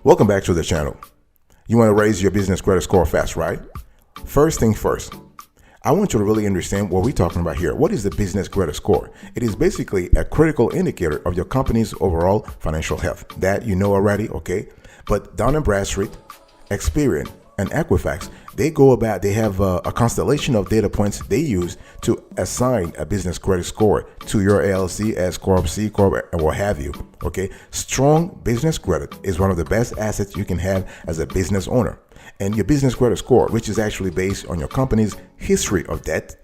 Welcome back to the channel. You want to raise your business credit score fast, right? First thing first, I want you to really understand what we're talking about here. What is the business credit score? It is basically a critical indicator of your company's overall financial health. That you know already, okay? But Dun & Bradstreet, Experian, and Equifax, they have a constellation of data points they use to assign a business credit score to your LLC, S Corp, C Corp, and what have you. Okay, strong business credit is one of the best assets you can have as a business owner. And your business credit score, which is actually based on your company's history of debt,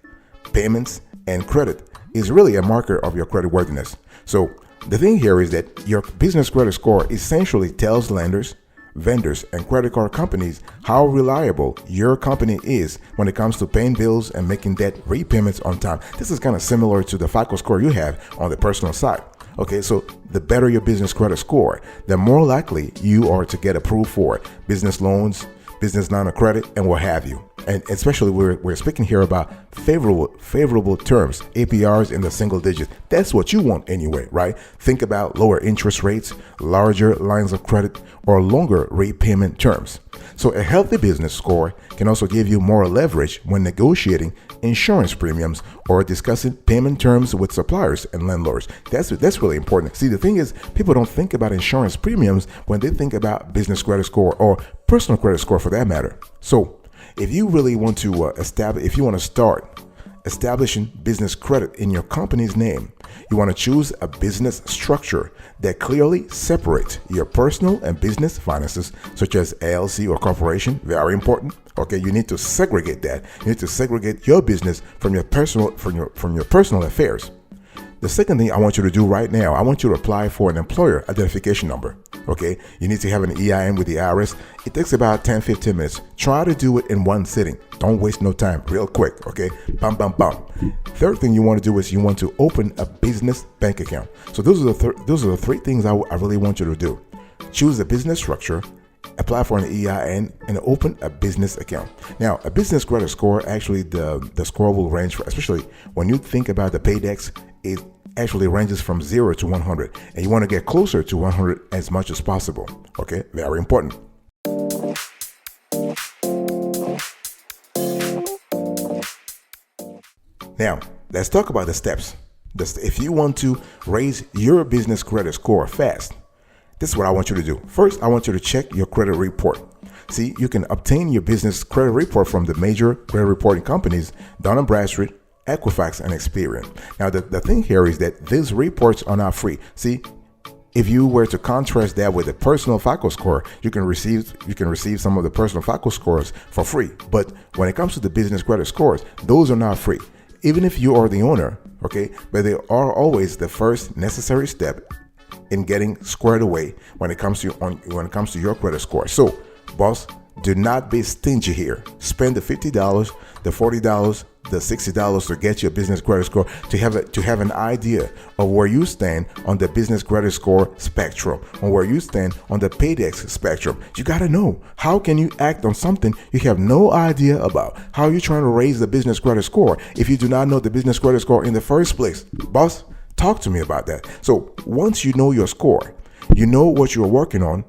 payments, and credit, is really a marker of your credit worthiness. So the thing here is that your business credit score essentially tells lenders, vendors, and credit card companies how reliable your company is when it comes to paying bills and making debt repayments on time. This is kind of similar to the FICO score you have on the personal side. Okay, so the better your business credit score, the more likely you are to get approved for business loans, business line of credit, and what have you. And especially we're speaking here about favorable terms, APRs in the single digits. That's what you want anyway, right? Think about lower interest rates, larger lines of credit, or longer repayment terms. So a healthy business score can also give you more leverage when negotiating insurance premiums or discussing payment terms with suppliers and landlords. That's really important. See, the thing is, people don't think about insurance premiums when they think about business credit score or personal credit score for that matter. So if you really want to start establishing business credit in your company's name, you want to choose a business structure that clearly separates your personal and business finances, such as LLC or corporation. Very important. Okay, you need to segregate that. You need to segregate your business from your personal affairs. The second thing I want you to do right now, I want you to apply for an employer identification number. Okay, you need to have an EIN with the IRS. It takes about 10-15 minutes. Try to do it in one sitting. Don't waste no time. Real quick. Okay, bam, bam, bam. Third thing you want to do is you want to open a business bank account. So those are the three things I really want you to do. Choose a business structure, apply for an EIN, and open a business account. Now, a business credit score, actually the score will range for, especially when you think about the paydex, it actually ranges from 0 to 100, and you want to get closer to 100 as much as possible. Okay, very important. Now, let's talk about the steps. If you want to raise your business credit score fast, this is what I want you to do. First, I want you to check your credit report. See, you can obtain your business credit report from the major credit reporting companies, Dun & Bradstreet, Equifax, and Experian. Now, the thing here is that these reports are not free. See, if you were to contrast that with a personal FICO score, you can receive some of the personal FICO scores for free. But when it comes to the business credit scores, those are not free, even if you are the owner. Okay, but they are always the first necessary step in getting squared away when it comes to your credit score. So, boss, do not be stingy here. Spend the $50, the $40, the $60 to get your business credit score, to have an idea of where you stand on the business credit score spectrum, or where you stand on the paydex spectrum. You got to know, how can you act on something you have no idea about? How are you trying to raise the business credit score if you do not know the business credit score in the first place? Boss, talk to me about that. So once you know your score, you know what you're working on,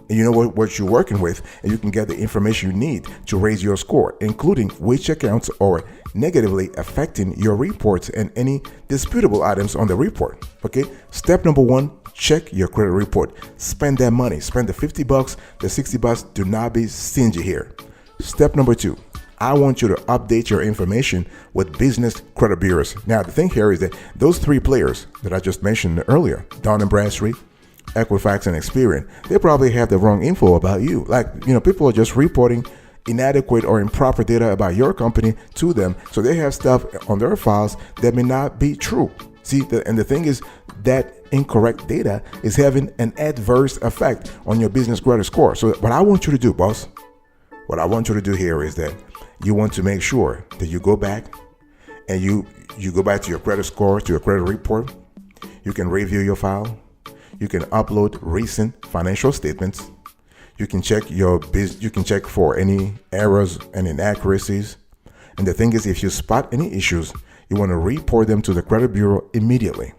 and you know what you're working with, and you can get the information you need to raise your score, including which accounts are negatively affecting your reports and any disputable items on the report. Okay, step number one, check your credit report. Spend that money. Spend the $50, the $60. Do not be stingy here. Step number two, I want you to update your information with business credit bureaus. Now, the thing here is that those three players that I just mentioned earlier, Dun & Bradstreet, Equifax, and Experian, they probably have the wrong info about you. People are just reporting inadequate or improper data about your company to them, so they have stuff on their files that may not be true. See, and the thing is that incorrect data is having an adverse effect on your business credit score. So what I want you to do, boss, what I want you to do here is that you want to make sure that you go back and you go back to your credit score, to your credit report. You can review your file. You can upload recent financial statements. You can check for any errors and inaccuracies. And the thing is, if you spot any issues, you want to report them to the credit bureau immediately.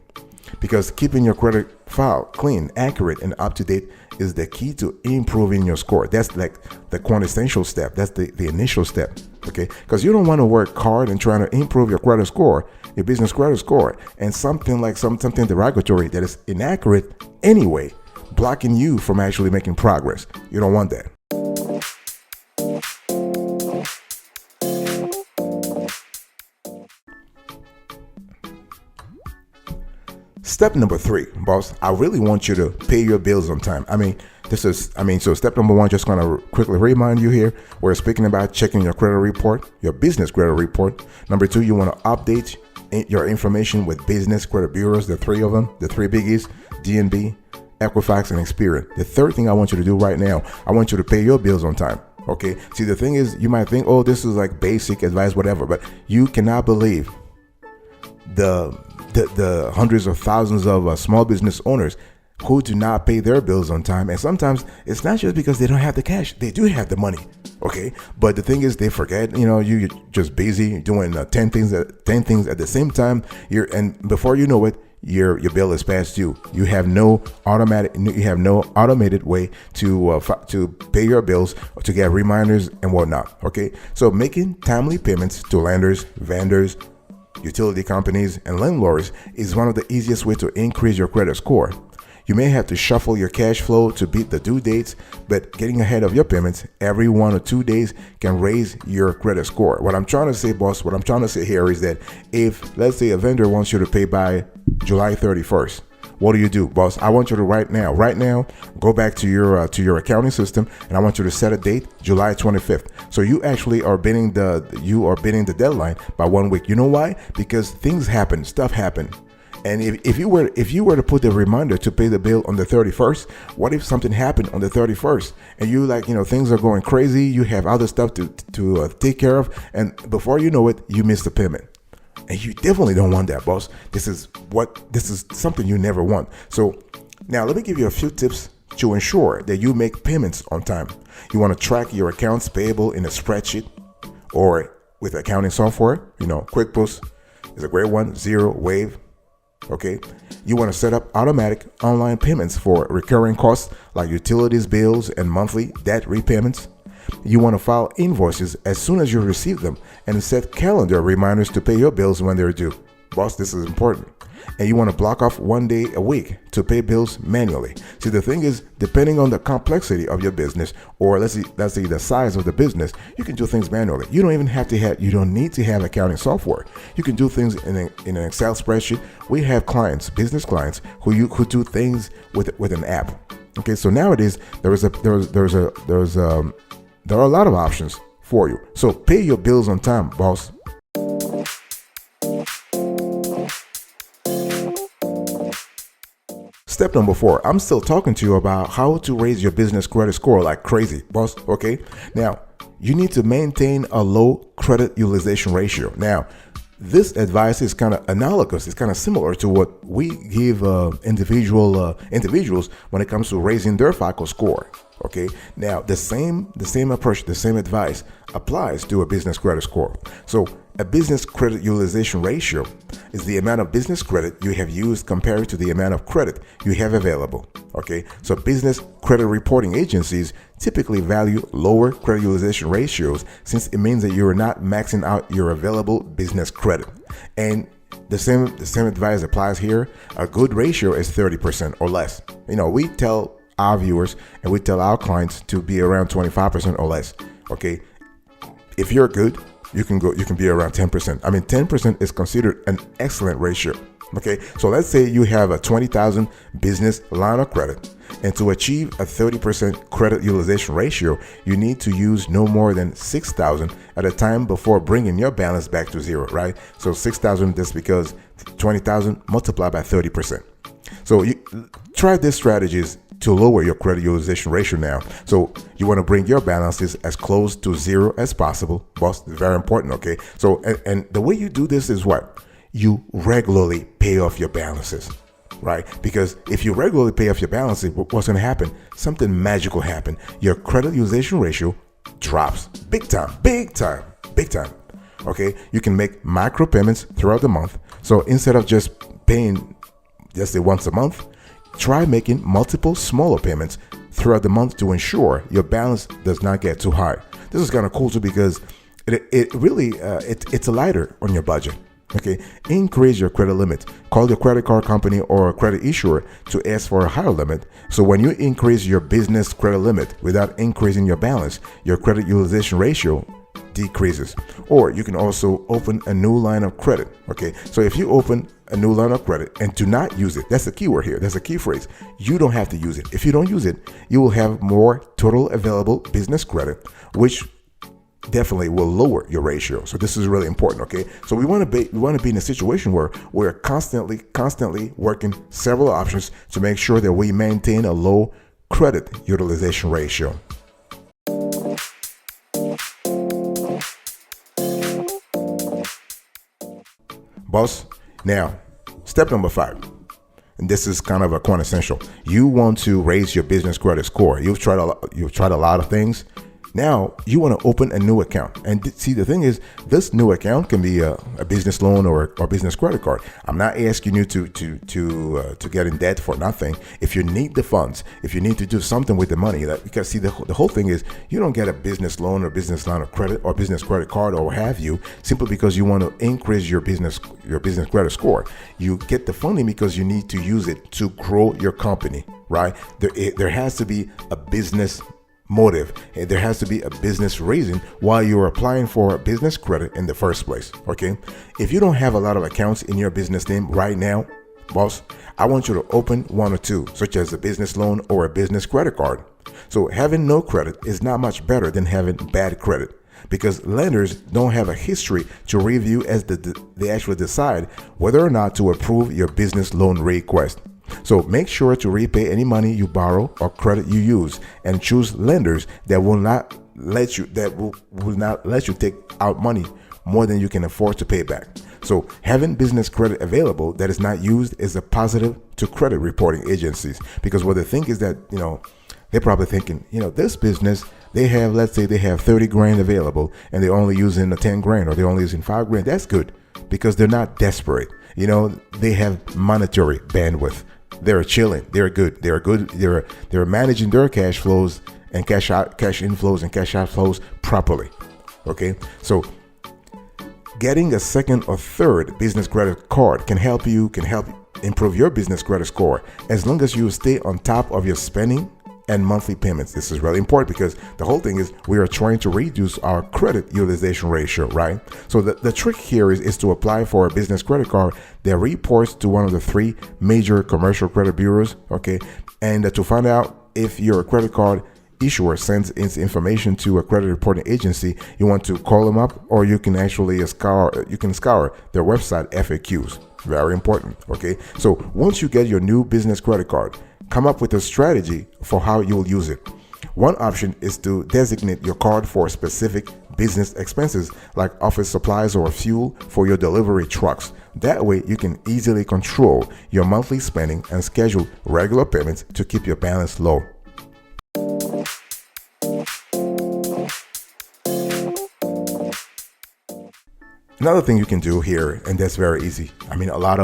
Because keeping your credit file clean, accurate, and up to date is the key to improving your score. That's like the quintessential step. That's the initial step. Okay, because you don't want to work hard and trying to improve your credit score, your business credit score, and something derogatory that is inaccurate anyway, blocking you from actually making progress. You don't want that. Step number 3, boss, I really want you to pay your bills on time. So step number 1, just going to quickly remind you here, we're speaking about checking your credit report, your business credit report. Number 2, you want to update your information with business credit bureaus, the 3 of them, the 3 biggies, DNB, Equifax, and Experian. The third thing I want you to do right now, I want you to pay your bills on time. Okay. See, the thing is, you might think, oh, this is like basic advice, whatever, but you cannot believe the hundreds of thousands of small business owners who do not pay their bills on time. And sometimes it's not just because they don't have the cash. They do have the money. Okay. But the thing is, they forget, you're just busy doing 10 things at the same time. And before you know it, your bill is past due. You have no automated way to pay your bills, or to get reminders and whatnot. Okay. So making timely payments to lenders, vendors, utility companies, and landlords is one of the easiest ways to increase your credit score. You may have to shuffle your cash flow to beat the due dates, but getting ahead of your payments every 1 or 2 days can raise your credit score. What I'm trying to say, boss, what I'm trying to say here is that if, let's say, a vendor wants you to pay by July 31st, what do, boss? I want you to right now, go back to your accounting system, and I want you to set a date, July 25th. So you actually are beating the deadline by 1 week. You know why? Because things happen, stuff happen. And if you were to put the reminder to pay the bill on the 31st, what if something happened on the 31st and you things are going crazy, you have other stuff to take care of, and before you know it, you miss the payment. And you definitely don't want that, boss. This is something you never want. So now let me give you a few tips to ensure that you make payments on time. You want to track your accounts payable in a spreadsheet or with accounting software. QuickBooks is a great one, Xero, Wave. Okay. You want to set up automatic online payments for recurring costs like utilities bills and monthly debt repayments. You want to file invoices as soon as you receive them and set calendar reminders to pay your bills when they're due. Boss, this is important. And you want to block off 1 day a week to pay bills manually. See, the thing is, depending on the complexity of your business, or let's say the size of the business, you can do things manually. You don't need to have accounting software. You can do things in an Excel spreadsheet. We have business clients who do things with an app. Okay, so nowadays there are a lot of options for you. So pay your bills on time, boss. Step number 4, I'm still talking to you about how to raise your business credit score like crazy, boss. Okay. Now, you need to maintain a low credit utilization ratio. Now, this advice is kind of analogous. It's kind of similar to what we give individuals when it comes to raising their FICO score. Okay. Now, the same approach, the same advice applies to a business credit score. So a business credit utilization ratio is the amount of business credit you have used compared to the amount of credit you have available. Okay. So business credit reporting agencies typically value lower credit utilization ratios since it means that you are not maxing out your available business credit. And the same advice applies here. A good ratio is 30% or less. We tell our viewers and we tell our clients to be around 25% or less. Okay. If you're good, you can be around 10%. 10% is considered an excellent ratio. Okay. So let's say you have a 20,000 business line of credit, and to achieve a 30% credit utilization ratio, you need to use no more than 6,000 at a time before bringing your balance back to zero, right? So 6,000, that's because 20,000 multiplied by 30%. So you try these strategies to lower your credit utilization ratio now. So you want to bring your balances as close to zero as possible. Boss, it's very important, okay? So, and the way you do this is what? You regularly pay off your balances, right? Because if you regularly pay off your balances, what's going to happen? Something magical happen. Your credit utilization ratio drops big time. Okay? You can make micro payments throughout the month. So instead of just paying, let's say, once a month, try making multiple smaller payments throughout the month to ensure your balance does not get too high. This is kind of cool too because it really it's a lighter on your budget. Okay, increase your credit limit. Call your credit card company or credit issuer to ask for a higher limit. So when you increase your business credit limit without increasing your balance, your credit utilization ratio decreases. Or you can also open a new line of credit. Okay, so if you open a new line of credit and do not use it, that's the key word here. That's a key phrase. You don't have to use it. If you don't use it, you will have more total available business credit, which definitely will lower your ratio. So this is really important. Okay, so we want to be in a situation where we're constantly working several options to make sure that we maintain a low credit utilization ratio. Boss, now step number 5, and this is kind of a quintessential. You want to raise your business credit score. You've tried a lot of things. Now you want to open a new account, and see, the thing is, this new account can be a business loan or business credit card. I'm not asking you to get in debt for nothing. If you need the funds, if you need to do something with the money, because see, the whole thing is, you don't get a business loan or business line of credit or business credit card or what have you simply because you want to increase your business credit score. You get the funding because you need to use it to grow your company, right? There has to be a business motive. There has to be a business reason why you're applying for business credit in the first place. Okay, if you don't have a lot of accounts in your business name right now, boss, I want you to open one or two, such as a business loan or a business credit card. So having no credit is not much better than having bad credit, because lenders don't have a history to review as they actually decide whether or not to approve your business loan request. So make sure to repay any money you borrow or credit you use, and choose lenders that will not let you take out money more than you can afford to pay back. So having business credit available that is not used is a positive to credit reporting agencies, because what they think is that, they're probably thinking, this business, let's say they have 30 grand available and they're only using 10 grand or they're only using 5 grand. That's good because they're not desperate. They have monetary bandwidth. They're chilling. They're good. They're managing their cash flows and cash inflows and cash outflows properly. Okay. So getting a second or third business credit card can help improve your business credit score, as long as you stay on top of your spending and monthly payments. This is really important because the whole thing is, we are trying to reduce our credit utilization ratio, right? So the trick here is to apply for a business credit card that reports to one of the 3 major commercial credit bureaus, okay? And to find out if your credit card issuer sends its information to a credit reporting agency, you want to call them up, or you can actually scour their website FAQs. Very important, okay? So once you get your new business credit card, come up with a strategy for how you'll use it. One option is to designate your card for specific business expenses like office supplies or fuel for your delivery trucks. That way you can easily control your monthly spending and schedule regular payments to keep your balance low. Another thing you can do here, and that's very easy. A lot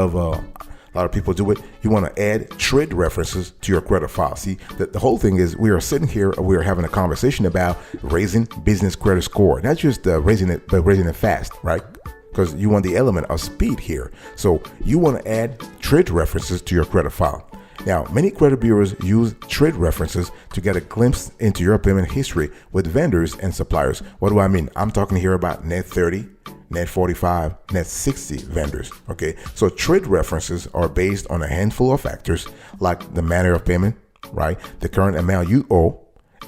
of people do it. You want to add trade references to your credit file. See, the whole thing is, we are sitting here, we are having a conversation about raising business credit score, not just raising it, but raising it fast, right? Because you want the element of speed here. So you want to add trade references to your credit file. Now, many credit bureaus use trade references to get a glimpse into your payment history with vendors and suppliers. What do I mean? I'm talking here about net 30, net 45, net 60 vendors. Okay, so trade references are based on a handful of factors, like the manner of payment, right? The current amount you owe,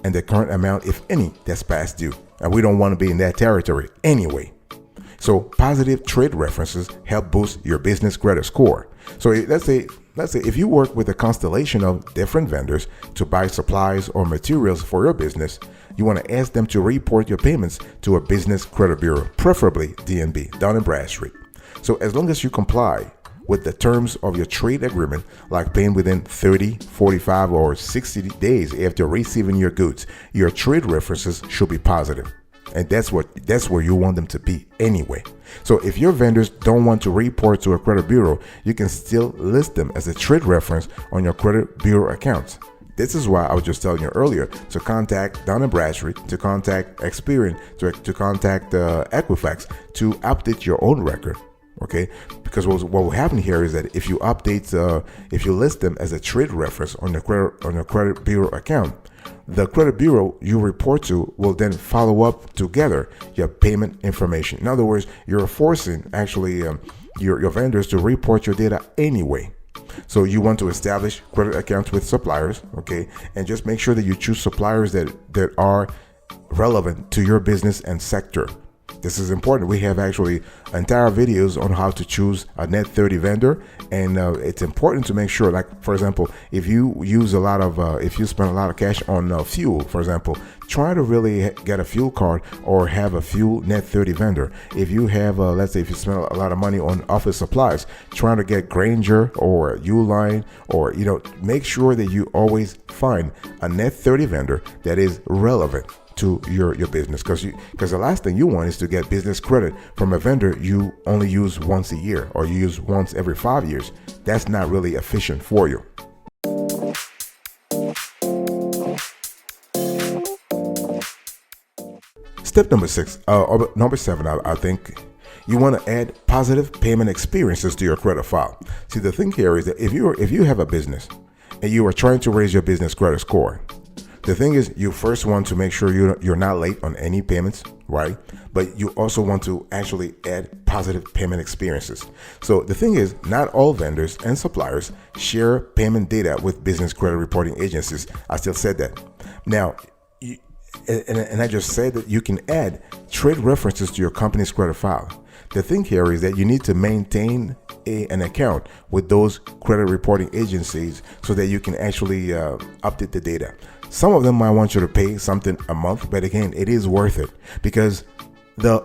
and the current amount, if any, that's past due. And we don't want to be in that territory anyway. So positive trade references help boost your business credit score. So let's say if you work with a constellation of different vendors to buy supplies or materials for your business, you want to ask them to report your payments to a business credit bureau, preferably DNB, Dun & Bradstreet. So as long as you comply with the terms of your trade agreement, like paying within 30, 45, or 60 days after receiving your goods, your trade references should be positive. And that's where you want them to be anyway. So if your vendors don't want to report to a credit bureau, you can still list them as a trade reference on your credit bureau accounts. This is why I was just telling you earlier to contact Dun & Bradstreet, to contact Experian, to contact Equifax to update your own record. Okay, because what will happen here is that if you update, if you list them as a trade reference on your credit bureau account, the credit bureau you report to will then follow up together your payment information. In other words, you're forcing actually your vendors to report your data anyway. So you want to establish credit accounts with suppliers, okay, and just make sure that you choose suppliers that are relevant to your business and sector. This is important. We have actually entire videos on how to choose a net 30 vendor, and it's important to make sure, like for example, if you use a lot of if you spend a lot of cash on fuel, for example, try to really get a fuel card or have a fuel net 30 vendor. If you have let's say if you spend a lot of money on office supplies, try to get Granger or Uline, or make sure that you always find a net 30 vendor that is relevant to your business, because the last thing you want is to get business credit from a vendor you only use once a year or you use once every 5 years. That's not really efficient for you. Step number 6, or number 7, I think you want to add positive payment experiences to your credit file. See, the thing here is that if you have a business and you are trying to raise your business credit score, the thing is, you first want to make sure you're not late on any payments, right? But you also want to actually add positive payment experiences. So the thing is, not all vendors and suppliers share payment data with business credit reporting agencies. I still said that. Now, and I just said that you can add trade references to your company's credit file. The thing here is that you need to maintain an account with those credit reporting agencies so that you can actually update the data. Some of them might want you to pay something a month, but again, it is worth it, because the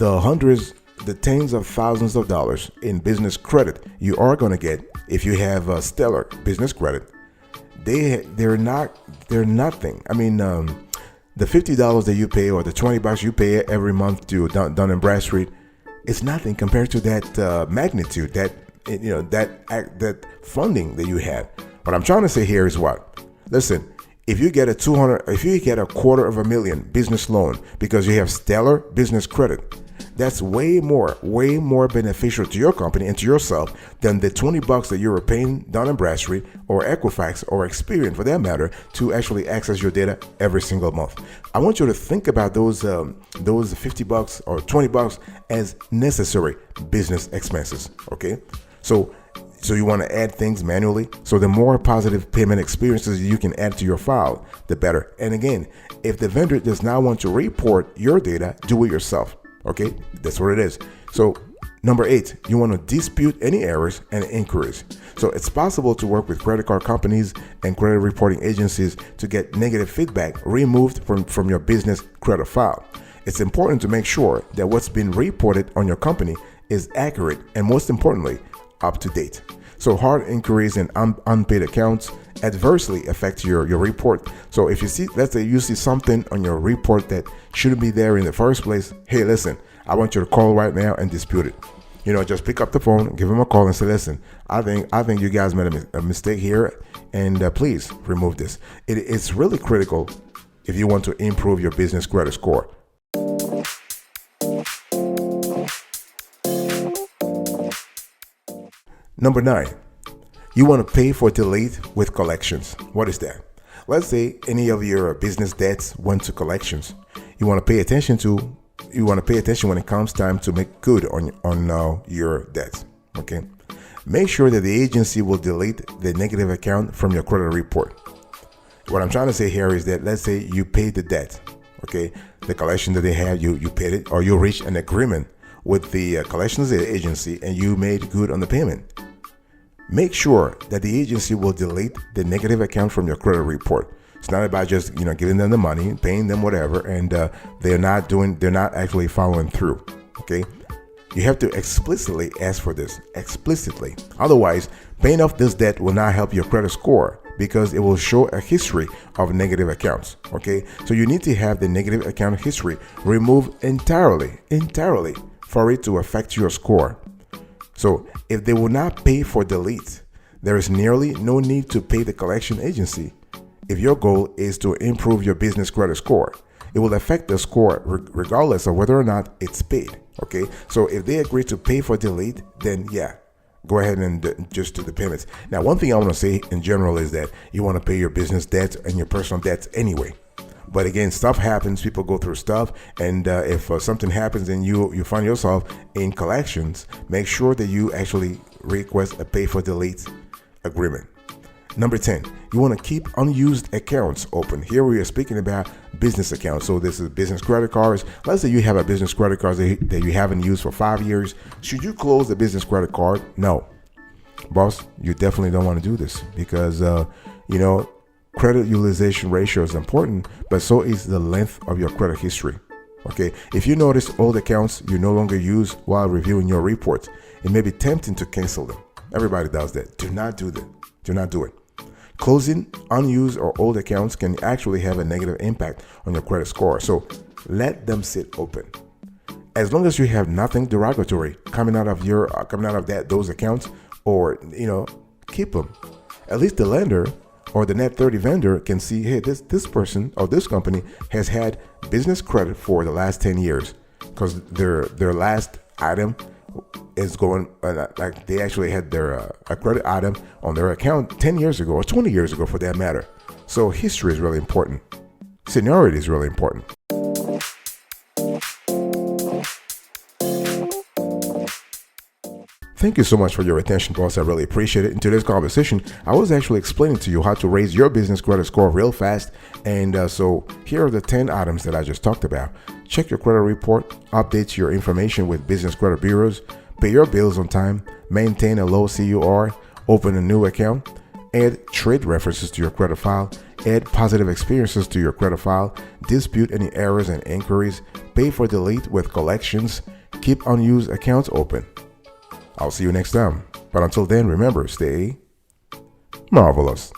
hundreds, the tens of thousands of dollars in business credit you are going to get if you have a stellar business credit, they're nothing. I mean, the $50 that you pay or the $20 you pay every month to Dun & Bradstreet, it's nothing compared to that magnitude, that funding that you have. What I'm trying to say here is what? Listen, if you get a $250,000 business loan because you have stellar business credit, that's way more beneficial to your company and to yourself than the $20 that you were paying Dun & Bradstreet or Equifax or Experian, for that matter, to actually access your data every single month. I want you to think about those $50 or $20 as necessary business expenses. Okay, so you want to add things manually. So the more positive payment experiences you can add to your file, the better. And again, if the vendor does not want to report your data, do it yourself. Okay, that's what it is. So number 8, you want to dispute any errors and inquiries. So it's possible to work with credit card companies and credit reporting agencies to get negative feedback removed from your business credit file. It's important to make sure that what's been reported on your company is accurate and, most importantly, up to date. So hard inquiries and unpaid accounts adversely affect your report. So if you see, let's say you see something on your report that shouldn't be there in the first place, hey, listen, I want you to call right now and dispute it. Just pick up the phone, give them a call and say, listen, I think you guys made a mistake here, and please remove this. It's really critical if you want to improve your business credit score. Number 9, you want to pay for delayed with collections. What is that? Let's say any of your business debts went to collections. You want to pay attention when it comes time to make good on your debts. Okay, make sure that the agency will delete the negative account from your credit report. What I'm trying to say here is that, let's say you paid the debt. Okay, the collection that they have, you paid it, or you reached an agreement with the collections agency and you made good on the payment. Make sure that the agency will delete the negative account from your credit report. It's not about just giving them the money, paying them whatever, and they're not actually following through. Okay, you have to explicitly ask for this, explicitly. Otherwise, paying off this debt will not help your credit score, because it will show a history of negative accounts. Okay, so you need to have the negative account history removed entirely for it to affect your score. So if they will not pay for delete, there is nearly no need to pay the collection agency. if your goal is to improve your business credit score, it will affect the score regardless of whether or not it's paid. Okay, so if they agree to pay for delete, then yeah, go ahead and just do the payments. Now, one thing I want to say in general is that you want to pay your business debts and your personal debts anyway. But again, stuff happens, people go through stuff, and if something happens and you find yourself in collections, make sure that you actually request a pay for delete agreement. Number 10, you want to keep unused accounts open. Here we are speaking about business accounts. So this is business credit cards. Let's say you have a business credit card that you haven't used for 5 years. Should you close the business credit card? No. Boss, you definitely don't want to do this because, credit utilization ratio is important, but so is the length of your credit history. Okay, if you notice old accounts you no longer use while reviewing your reports, it may be tempting to cancel them. Everybody does that. Do not do that. Do not do it. Closing unused or old accounts can actually have a negative impact on your credit score. So let them sit open. As long as you have nothing derogatory coming out of those accounts, or keep them. At least the lender or the net 30 vendor can see, hey, this person or this company has had business credit for the last 10 years because their last item is going like they actually had their a credit item on their account 10 years ago or 20 years ago for that matter. So history is really important. Seniority is really important. Thank you so much for your attention, boss. I really appreciate it. In today's conversation, I was actually explaining to you how to raise your business credit score real fast. And so here are the 10 items that I just talked about. Check your credit report, update your information with business credit bureaus, pay your bills on time, maintain a low CUR, open a new account, add trade references to your credit file, add positive experiences to your credit file, dispute any errors and inquiries, pay for delete with collections, keep unused accounts open. I'll see you next time. But until then, remember, stay marvelous.